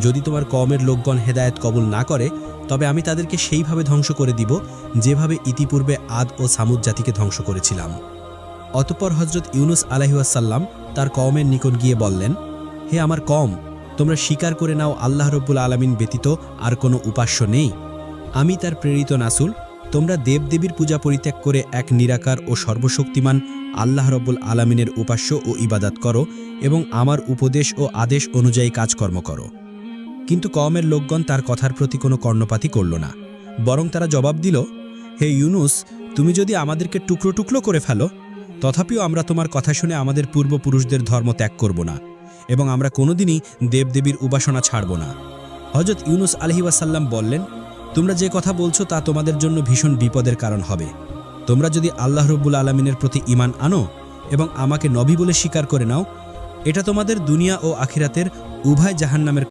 যদি তোমার কওমের লোকগণ হেদায়েত কবুল না করে তবে আমি তাদেরকে সেইভাবে ধ্বংস করে দিব যেভাবে ইতিপূর্বে আদ ও সামুদ জাতিকে ধ্বংস করেছিলাম। অতঃপর হজরত ইউনুস আলাইহিসসালাম তার কওমের নিকট গিয়ে বললেন, হে আমার কওম, তোমরা স্বীকার করে নাও আল্লাহ রব্বুল আলামিন ব্যতীত আর কোনো উপাস্য নেই। আমি তার প্রেরিত রাসূল। তোমরা দেবদেবীর পূজা পরিত্যাগ করে এক নিরাকার ও সর্বশক্তিমান আল্লাহ রব্বুল আলামিনের উপাস্য ও ইবাদত করো এবং আমার উপদেশ ও আদেশ অনুযায়ী কাজকর্ম করো। কিন্তু কওমের লোকগণ তার কথার প্রতি কোনো কর্ণপাতই করল না, বরং তারা জবাব দিল, হে ইউনুস, তুমি যদি আমাদেরকে টুকরো টুকরো করে ফেলো তথাপিও আমরা তোমার কথা শুনে আমাদের পূর্বপুরুষদের ধর্ম ত্যাগ করব না এবং আমরা কোনোদিনই দেবদেবীর উপাসনা ছাড়ব না। হজরত ইউনুস আলাইহিসসালাম বললেন, তোমরা যে কথা বলছো তা তোমাদের জন্য ভীষণ বিপদের কারণ হবে। তোমরা যদি আল্লাহ রব্বুল আলামিনের প্রতি ঈমান আনো এবং আমাকে নবী বলে স্বীকার করে নাও, এটা তোমাদের দুনিয়া ও আখিরাতের উভয় জাহান্নামের